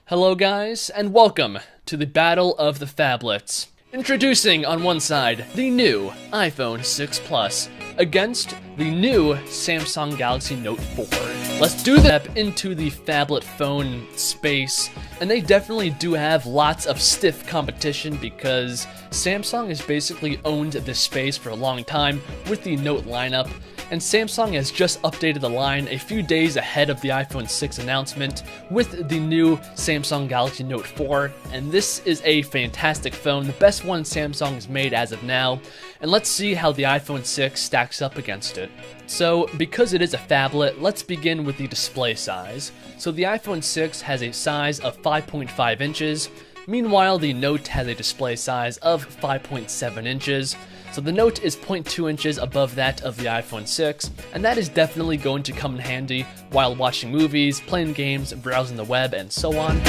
Hello guys, and welcome to the Battle of the Phablets. Introducing on one side, the new iPhone 6 Plus against the new Samsung Galaxy Note 4. Let's do the step into the phablet phone space, and they definitely do have lots of stiff competition because Samsung has basically owned this space for a long time with the Note lineup, and Samsung has just updated the line a few days ahead of the iPhone 6 announcement with the new Samsung Galaxy Note 4, and this is a fantastic phone, the best one Samsung has made as of now, and let's see how the iPhone 6 stacks up against it. So, because it is a phablet, let's begin with the display size. So the iPhone 6 has a size of 5.5 inches, meanwhile the Note has a display size of 5.7 inches. So the Note is 0.2 inches above that of the iPhone 6, and that is definitely going to come in handy while watching movies, playing games, browsing the web, and so on.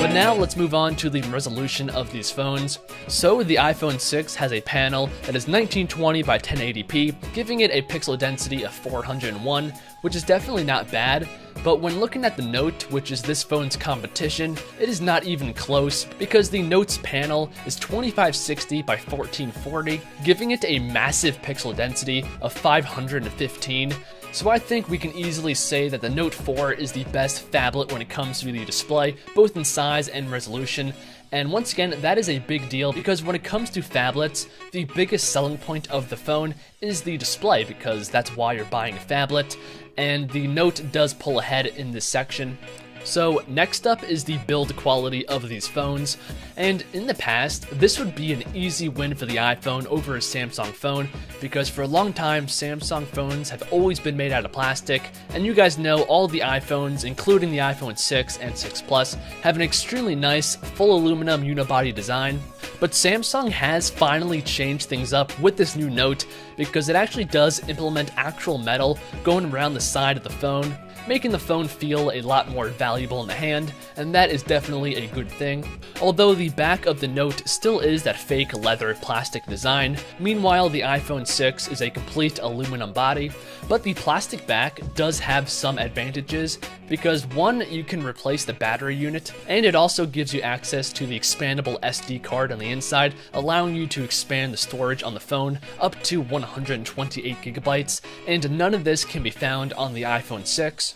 But now let's move on to the resolution of these phones. So the iPhone 6 has a panel that is 1920 by 1080p, giving it a pixel density of 401, which is definitely not bad. But when looking at the Note, which is this phone's competition, it is not even close because the Note's panel is 2560 by 1440, giving it a massive pixel density of 515. So I think we can easily say that the Note 4 is the best phablet when it comes to the display, both in size and resolution. And once again, that is a big deal because when it comes to phablets, the biggest selling point of the phone is the display because that's why you're buying a phablet, and the Note does pull ahead in this section. So next up is the build quality of these phones, and in the past, this would be an easy win for the iPhone over a Samsung phone, because for a long time, Samsung phones have always been made out of plastic, and you guys know all the iPhones, including the iPhone 6 and 6 Plus, have an extremely nice, full aluminum unibody design. But Samsung has finally changed things up with this new Note, because it actually does implement actual metal going around the side of the phone, making the phone feel a lot more valuable in the hand, and that is definitely a good thing. Although the back of the Note still is that fake leather plastic design, meanwhile the iPhone 6 is a complete aluminum body, but the plastic back does have some advantages because one, you can replace the battery unit, and it also gives you access to the expandable SD card on the inside, allowing you to expand the storage on the phone up to 128 gigabytes, and none of this can be found on the iPhone 6.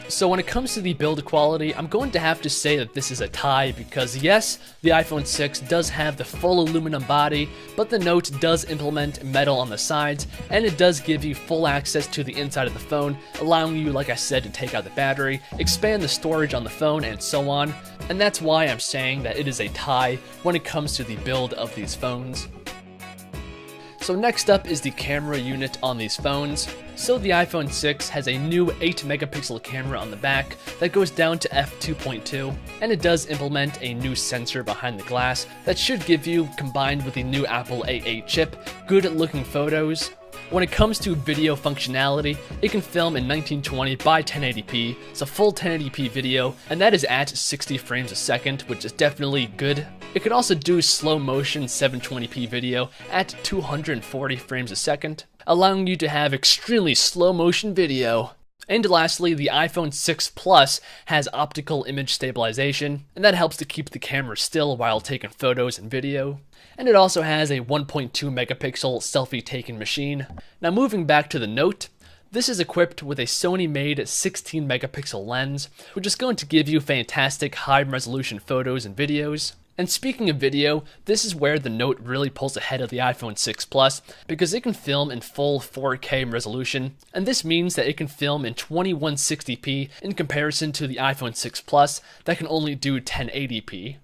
So when it comes to the build quality, I'm going to have to say that this is a tie because yes, the iPhone 6 does have the full aluminum body, but the Note does implement metal on the sides, and it does give you full access to the inside of the phone, allowing you, like I said, to take out the battery, expand the storage on the phone, and so on. And that's why I'm saying that it is a tie when it comes to the build of these phones. So next up is the camera unit on these phones. So the iPhone 6 has a new 8 megapixel camera on the back that goes down to f2.2, and it does implement a new sensor behind the glass that should give you, combined with the new Apple A8 chip, good looking photos. When it comes to video functionality, it can film in 1920 by 1080p, so full 1080p video, and that is at 60 frames a second, which is definitely good. It can also do slow motion 720p video at 240 frames a second, allowing you to have extremely slow motion video. And lastly, the iPhone 6 Plus has optical image stabilization, and that helps to keep the camera still while taking photos and video. And it also has a 1.2 megapixel selfie taking machine. Now moving back to the Note, this is equipped with a Sony-made 16 megapixel lens, which is going to give you fantastic high-resolution photos and videos. And speaking of video, this is where the Note really pulls ahead of the iPhone 6 Plus because it can film in full 4K resolution, and this means that it can film in 2160p in comparison to the iPhone 6 Plus that can only do 1080p.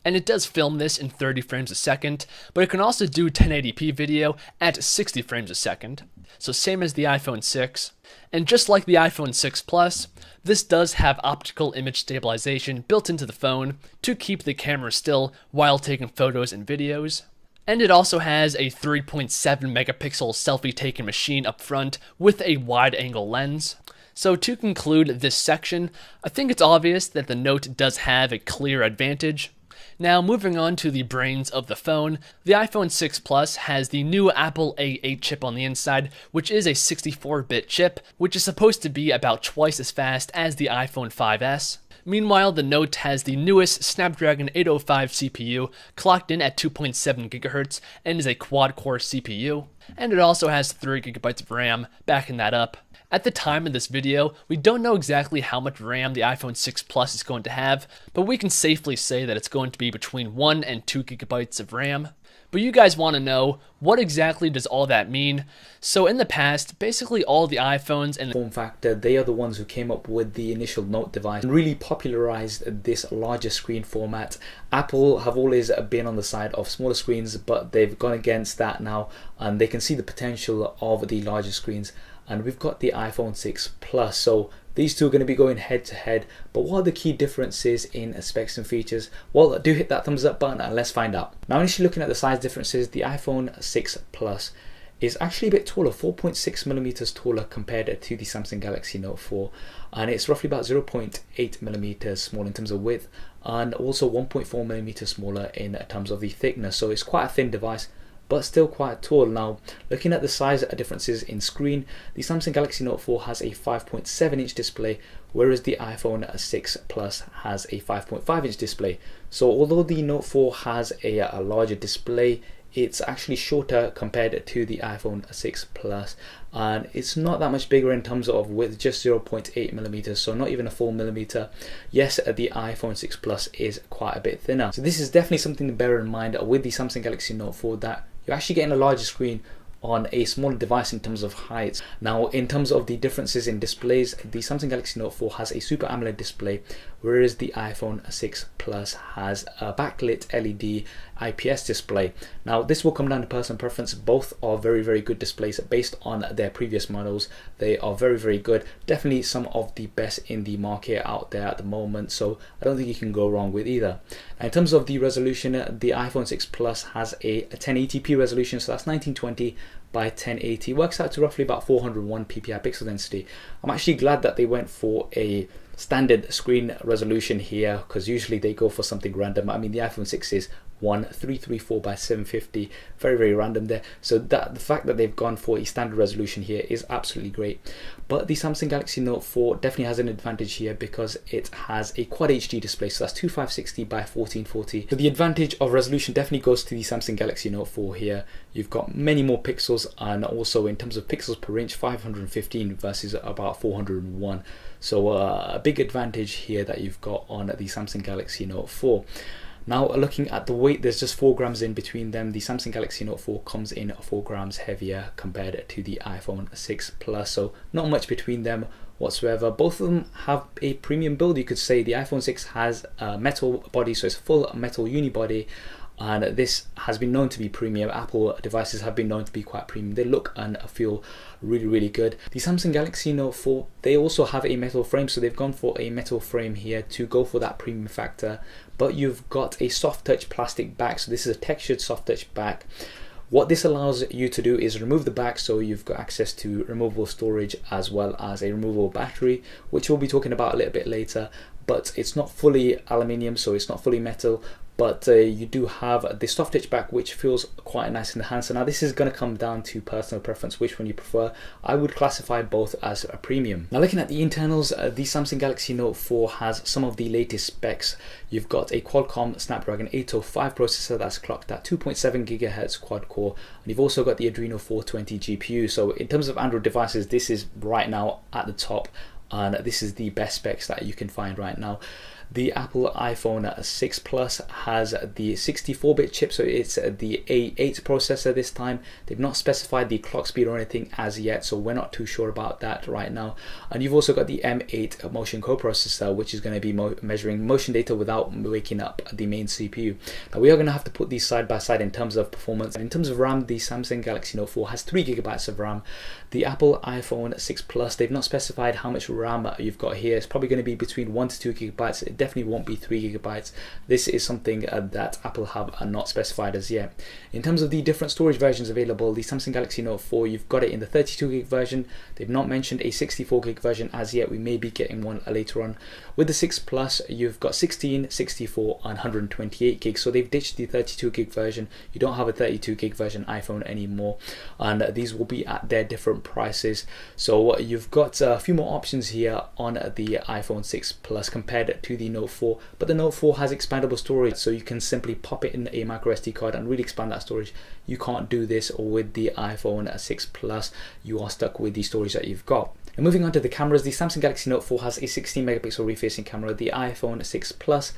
And it does film this in 30 frames a second, but it can also do 1080p video at 60 frames a second. So same as the iPhone 6. And just like the iPhone 6 Plus, this does have optical image stabilization built into the phone to keep the camera still while taking photos and videos. And it also has a 3.7 megapixel selfie taking machine up front with a wide angle lens. So to conclude this section, I think it's obvious that the Note does have a clear advantage. Now, moving on to the brains of the phone, the iPhone 6 Plus has the new Apple A8 chip on the inside, which is a 64-bit chip, which is supposed to be about twice as fast as the iPhone 5S. Meanwhile, the Note has the newest Snapdragon 805 CPU, clocked in at 2.7 GHz, and is a quad-core CPU. And it also has 3 GB of RAM, backing that up. At the time of this video, we don't know exactly how much RAM the iPhone 6 Plus is going to have, but we can safely say that it's going to be between 1 and 2 GB of RAM. But you guys want to know, what exactly does all that mean? So in the past, basically all the iPhones and form factor, they are the ones who came up with the initial Note device and really popularized this larger screen format. Apple have always been on the side of smaller screens, but they've gone against that now, and they can see the potential of the larger screens. And we've got the iPhone 6 Plus, so these two are going to be going head to head. But what are the key differences in specs and features? Well, do hit that thumbs up button and let's find out. Now, initially looking at the size differences, the iPhone 6 Plus is actually a bit taller, 4.6mm taller compared to the Samsung Galaxy Note 4, and it's roughly about 0.8mm smaller in terms of width, and also 1.4mm smaller in terms of the thickness. So it's quite a thin device, but still quite tall. Now, looking at the size differences in screen, the Samsung Galaxy Note 4 has a 5.7-inch display, whereas the iPhone 6 Plus has a 5.5-inch display. So although the Note 4 has a larger display, it's actually shorter compared to the iPhone 6 Plus, and it's not that much bigger in terms of width, just 0.8mm, so not even a full millimeter. Yes, the iPhone 6 Plus is quite a bit thinner. So this is definitely something to bear in mind with the Samsung Galaxy Note 4, that you're actually getting a larger screen on a smaller device in terms of height. Now, in terms of the differences in displays, the Samsung Galaxy Note 4 has a Super AMOLED display, whereas the iPhone 6 Plus has a backlit LED IPS display. Now, this will come down to personal preference. Both are very, very good displays based on their previous models. They are very, very good. Definitely some of the best in the market out there at the moment, so I don't think you can go wrong with either. Now, in terms of the resolution, the iPhone 6 Plus has a 1080p resolution, so that's 1920 by 1080, works out to roughly about 401 ppi pixel density. I'm actually glad that they went for a standard screen resolution here, because usually they go for something random. I mean, the iPhone 6 is 1334 by 750, very, very random there. So that the fact that they've gone for a standard resolution here is absolutely great. But the Samsung Galaxy Note 4 definitely has an advantage here because it has a Quad HD display, so that's 2560 by 1440. So the advantage of resolution definitely goes to the Samsung Galaxy Note 4 here. You've got many more pixels, and also in terms of pixels per inch, 515 versus about 401. So a big advantage here that you've got on the Samsung Galaxy Note 4. Now, looking at the weight, there's just 4 grams in between them. The Samsung Galaxy Note 4 comes in 4 grams heavier compared to the iPhone 6 Plus, so not much between them whatsoever. Both of them have a premium build, you could say. The iPhone 6 has a metal body, so it's full metal unibody, and this has been known to be premium. Apple devices have been known to be quite premium. They look and feel really, really good. The Samsung Galaxy Note 4, they also have a metal frame, so they've gone for a metal frame here to go for that premium factor. But you've got a soft touch plastic back, so this is a textured soft touch back. What this allows you to do is remove the back, so you've got access to removable storage as well as a removable battery, which we'll be talking about a little bit later. But it's not fully aluminium, so it's not fully metal, but you do have the soft touch back, which feels quite nice in the hand. So now this is going to come down to personal preference, which one you prefer. I would classify both as a premium. Now, looking at the internals, the Samsung Galaxy Note 4 has some of the latest specs. You've got a Qualcomm Snapdragon 805 processor that's clocked at 2.7 GHz quad core, and you've also got the Adreno 420 GPU. So in terms of Android devices, this is right now at the top, and this is the best specs that you can find right now. The Apple iPhone 6 Plus has the 64-bit chip, so it's the A8 processor this time. They've not specified the clock speed or anything as yet, so we're not too sure about that right now. And you've also got the M8 motion coprocessor, which is going to be measuring motion data without waking up the main CPU. Now, we are going to have to put these side by side in terms of performance. In terms of RAM, the Samsung Galaxy Note 4 has 3 GB of RAM. The Apple iPhone 6 Plus, they've not specified how much RAM you've got here. It's probably going to be between 1 to 2 GB. It definitely won't be 3 GB. This is something that Apple have not specified as yet. In terms of the different storage versions available, the Samsung Galaxy Note 4, you've got it in the 32 GB version. They've not mentioned a 64 GB version as yet. We may be getting one later on. With the 6 Plus, you've got 16, 64 and 128 GB. So they've ditched the 32 GB version. You don't have a 32 GB version iPhone anymore, and these will be at their different prices. So you've got a few more options here on the iPhone 6 Plus compared to the Note 4, but the Note 4 has expandable storage, so you can simply pop it in a micro SD card and really expand that storage. You can't do this with the iPhone 6 Plus. You are stuck with the storage that you've got. And moving on to the cameras, the Samsung Galaxy Note 4 has a 16 megapixel rear-facing camera. The iPhone 6 Plus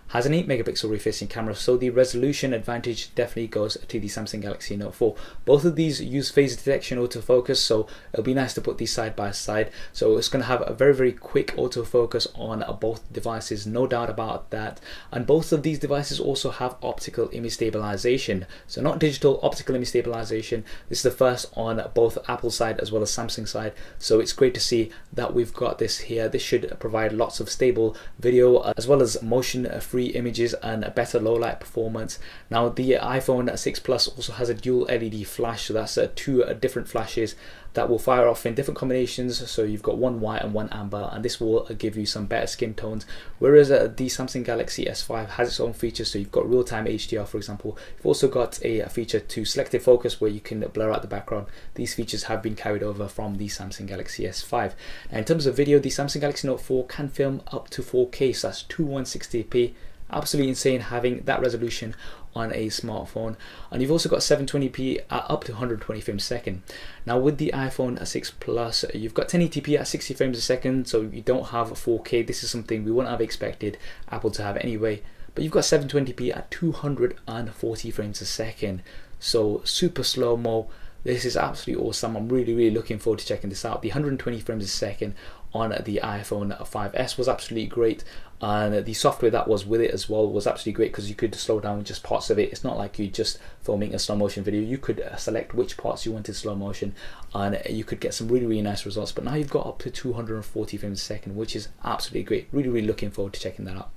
has an 8 megapixel rear-facing camera, so the resolution advantage definitely goes to the Samsung Galaxy Note 4. Both of these use phase detection autofocus, so it'll be nice to put these side by side. So it's going to have a very quick autofocus on both devices, no doubt about that. And both of these devices also have optical image stabilization, so not digital, optical image stabilization. This is the first on both Apple side as well as Samsung side, so it's great to see that we've got this here. This should provide lots of stable video as well as motion free images and a better low light performance. Now the iPhone 6 Plus also has a dual LED flash, so that's two different flashes that will fire off in different combinations. So you've got one white and one amber, and this will give you some better skin tones, whereas the Samsung Galaxy S5 has its own features. So you've got real-time HDR, for example. You've also got a feature to selective focus where you can blur out the background. These features have been carried over from the Samsung Galaxy S5. And in terms of video, the Samsung Galaxy Note 4 can film up to 4K, so that's 2160p. Absolutely insane having that resolution on a smartphone. And you've also got 720p at up to 120 frames a second. Now with the iPhone 6 Plus, you've got 1080p at 60 frames a second, so you don't have 4K. This is something we wouldn't have expected Apple to have anyway. But you've got 720p at 240 frames a second, so super slow-mo. This is absolutely awesome. I'm really looking forward to checking this out. The 120 frames a second on the iPhone 5S was absolutely great, and the software that was with it as well was absolutely great because you could slow down just parts of it. It's not like you just filming a slow motion video. You could select which parts you wanted slow motion, and you could get some really nice results. But now you've got up to 240 frames a second, which is absolutely great. Really looking forward to checking that out.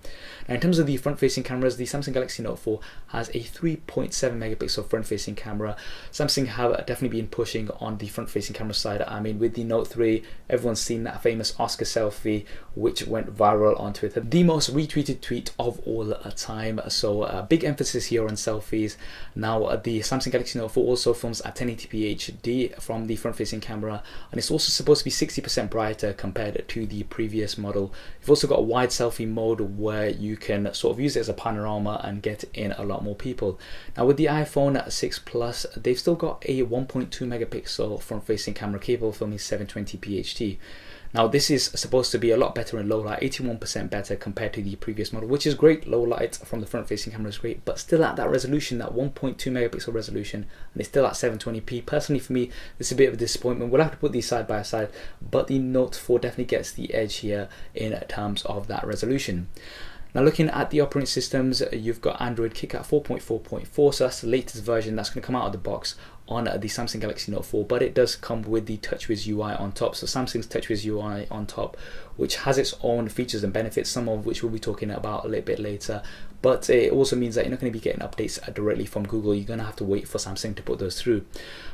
Now in terms of the front facing cameras, the Samsung Galaxy Note 4 has a 3.7 megapixel front facing camera. Samsung have definitely been pushing on the front facing camera side. I mean, with the Note 3, everyone's seen that famous Oscar selfie which went viral on Twitter, the most retweeted tweet of all time. So a big emphasis here on selfies. Now the Samsung Galaxy Note 4 also films at 1080p HD from the front facing camera, and it's also supposed to be 60% brighter compared to the previous model. You've also got a wide selfie mode where you can sort of use it as a panorama and get in a lot more people. Now with the iPhone 6 Plus, they've still got a 1.2 megapixel front facing camera capable of filming 720p HD. Now this is supposed to be a lot better in low light, 81% better compared to the previous model, which is great. Low light from the front facing camera is great, but still at that resolution, that 1.2 megapixel resolution, and it's still at 720p. Personally for me, this is a bit of a disappointment. We'll have to put these side by side, but the Note 4 definitely gets the edge here in terms of that resolution. Now looking at the operating systems, you've got Android KitKat 4.4.4, so that's the latest version that's going to come out of the box on the Samsung Galaxy Note 4, but it does come with the TouchWiz UI on top. So Samsung's TouchWiz UI on top, which has its own features and benefits, some of which we'll be talking about a little bit later. But it also means that you're not going to be getting updates directly from Google. You're going to have to wait for Samsung to put those through.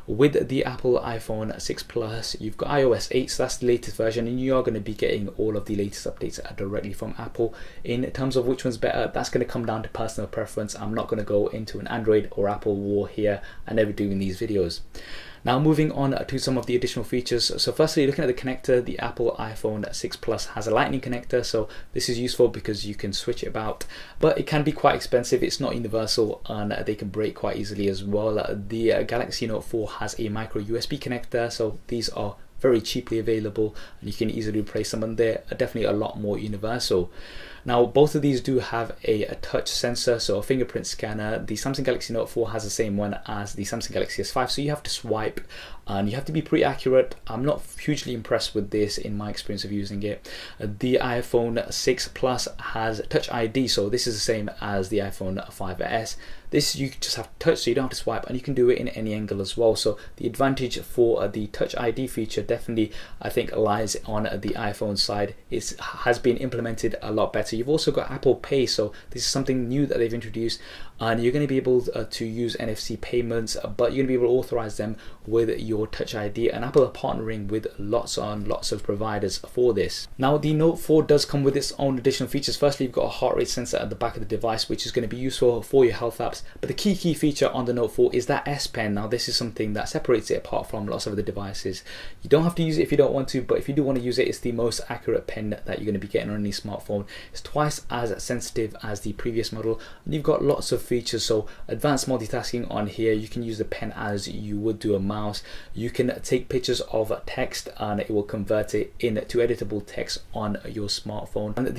With the Apple iPhone 6 Plus, you've got iOS 8, so that's the latest version, and you are going to be getting all of the latest updates directly from Apple. In terms of which one's better, that's going to come down to personal preference. I'm not going to go into an Android or Apple war here. I never do in these videos. Now moving on to some of the additional features. So firstly, looking at the connector, the Apple iPhone 6 Plus has a lightning connector, so this is useful because you can switch it about, but it can be quite expensive. It's not universal and they can break quite easily as well. The Galaxy Note 4 has a micro USB connector, so these are very cheaply available and you can easily replace them, and they're definitely a lot more universal. Now both of these do have a touch sensor, so a fingerprint scanner. The Samsung Galaxy Note 4 has the same one as the Samsung Galaxy S5, so you have to swipe and you have to be pretty accurate. I'm not hugely impressed with this in my experience of using it. The iPhone 6 Plus has Touch ID, so this is the same as the iPhone 5S. This you just have to touch, so you don't have to swipe, and you can do it in any angle as well. So the advantage for the Touch ID feature definitely, I think, lies on the iPhone side. It has been implemented a lot better. You've also got Apple Pay, so this is something new that they've introduced, and you're going to be able to use NFC payments, but you're going to be able to authorize them with your Touch ID, and Apple are partnering with lots of providers for this. Now the Note 4 does come with its own additional features. Firstly, you've got a heart rate sensor at the back of the device, which is going to be useful for your health apps, but the key feature on the Note 4 is that S Pen. Now this is something that separates it apart from lots of other devices. You don't have to use it if you don't want to, but if you do want to use it, it's the most accurate pen that you're going to be getting on any smartphone. It's twice as sensitive as the previous model, and you've got lots of features. So advanced multitasking on here, you can use the pen as you would do a mouse. You can take pictures of text and it will convert it into editable text on your smartphone. And the